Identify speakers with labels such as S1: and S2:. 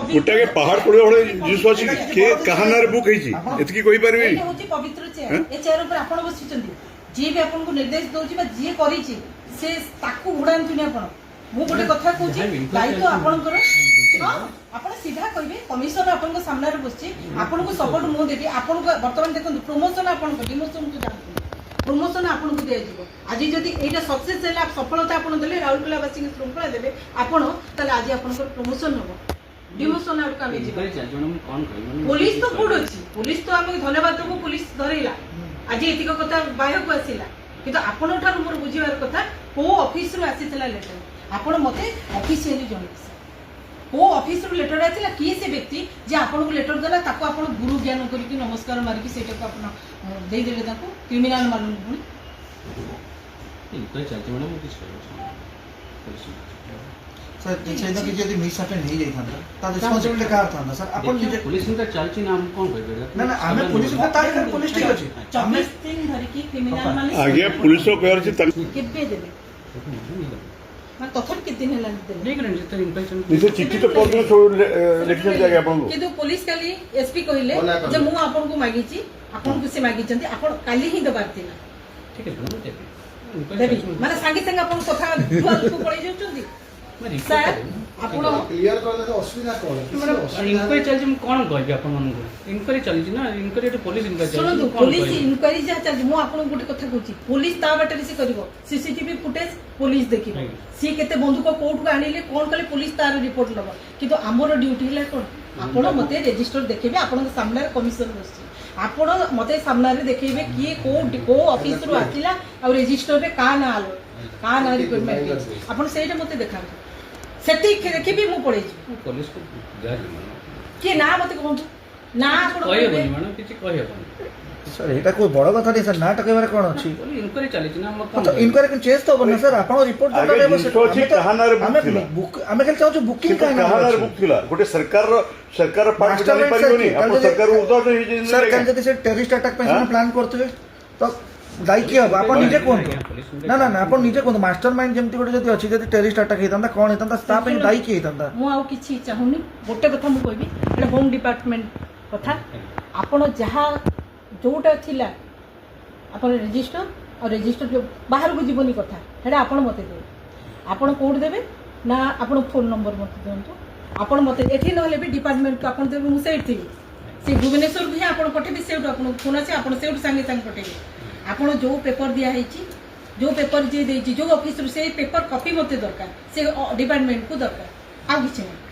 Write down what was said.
S1: गोटे के पहाड़ पड़े बड़े जिस अछि के कहानार बुक हेछि एतकी कहि परबे
S2: एटा होछि पवित्र चेयर ए चेयर ऊपर आपण बसिचंदी जे भी आपन को निर्देश दोछि बा जे करिछि से ताकू उड़ांतुनी आपण मु गोटे कथा कहूछि दायित्व आपण कर हां आपण सीधा कहबे कमिश्नर आपण को सामने रे बसछि आपण को सपोर्ट मु देबी आपण को वर्तमान देखंतु प्रमोशन आपण को डिमोशन को जानतु प्रमोशन आपन को दिया जीवो आज जदि एटा सक्सेस हैला सफलता आपन देले राउरकेलावासी के श्रृंखला देबे आपन ताले आज आपन को प्रमोशन होबो डिमोशन आउट कामे जीवो पुलिस तो गुड अछि पुलिस तो हम धन्यवाद देबो पुलिस धरैला आज एतिक कथा बाहर को आसिला किंतु आपन ठार मोर बुझिबार कथा को ऑफिस रो आसीतला लेटर आपन मते ऑफिशियली जणैछि को ऑफिस रो लेटर आसिला की से व्यक्ति जे आपन को लेटर देला ताको आपन गुरु ज्ञान करी कि नमस्कार मारी कि सेटा को आपन दे देले ताको क्रिमिनल मालूम पुनी
S3: तो चलते मैडम किस
S4: सर चाहिए कि यदि मिस हैपन हो जाई थांता ता रिस्पांसिबिलिटी कार थांता सर अपन निजे
S3: पुलिस में चलची ना हम कोन कहबे
S4: ना ना हमें पुलिस में तार पुलिस ठीक अछि
S2: 24 दिन धरि की क्रिमिनल माने
S1: आगे पुलिस को कहर छी
S2: केबे देबे मैं तथर के दिन हला देबे
S3: देख रहे हैं इंप्रेशन
S1: निसे चिट्ठी तो पत्र लिखिन जागे आपन को
S2: किंतु पुलिस काली एसपी कहिले जे मु आपन को मागी छी आपन को से मागी चंती आपन काली ही दबार थिला
S3: ठीक है मैडम
S2: देबी माने संगे संगे आपन कथा दुआल को पड़ै जाउचंदी सर आपन
S5: क्लियर करले तो असुविधा कोन
S3: इंक्वायरी चलची हम कोन कहबे आपन मन को इंक्वायरी चलची ना इंक्वायरी तो पुलिस इंक्वायरी
S2: सुनो
S3: चलची
S2: पुलिस इंक्वायरी जा चल मु आपन गोटे कथा कहूची पुलिस ता बाटरी से करिवो सीसीटीवी फुटेज पुलिस देखिबो सी केते बंदूक कोर्ट को आनिले कोन कले पुलिस तार रिपोर्ट लबो किंतु हमरो ड्यूटी हला कोन आपन मते रजिस्टर देखिबे आपन के सामने कमिश्नर बसछि आपन मते सामने रे देखिबे किए को ऑफिस रो आतिला आ रजिस्टर रे का ना आलो का ना रिक्वायरमेंट आपन सेटा मते देखा सेति देखिबे मु पड़ै छी
S3: पुलिस को जा
S2: के ना मते कोन ना आपन
S3: कहबे मैडम किछि कहबे
S4: सर एटा कोई बड़ कथा नहीं सर ना टकेबारे कोन अछि
S3: इंक्वायरी चलची ना हम
S4: तो इंक्वायरी के चेस तो बन सर आपण रिपोर्ट
S1: आगे जिनिस अछि कहानार बुक थिला
S4: हमें खाली चाहू बुकिंग का
S1: कहानार बुक थिला गोटे सरकार पार्ट जानि परिबोनी आप सरकार उदर ही
S4: सर कान जति से टेररिस्ट अटैक पे प्लान करथबे तो दाई के अब आपण निजे कोन ना ना ना आपण निजे कोन मास्टरमाइंड जेमति गोटे जति अछि जति टेररिस्ट अटैक हेतंदा कोन हेतंदा ता पे दाई के हेतंदा
S2: मु आउ किछि चाहुनी गोटे कथा मु कहबी एटा होम डिपार्टमेंट कथा आपण जहा जोटा थिला आपण रजिस्टर और रजिस्टर जो बाहर को जीवनी कथा हेडा आपण मते दे आपण कोड देबे ना आपण फोन नंबर मते देंतु आपण मते एठी नहले भी डिपार्टमेंट को आपण देबे मु सेट थी से भुवनेश्वर भी आपण पठेबी सेट आपण फोन আছে आपण सेट संगे संग पठेबी आपण जो पेपर दिया हेची जो पेपर जे देची जो ऑफिस से पेपर कॉपी मते दरकार से डिपार्टमेंट को दरकार आ किछ नहीं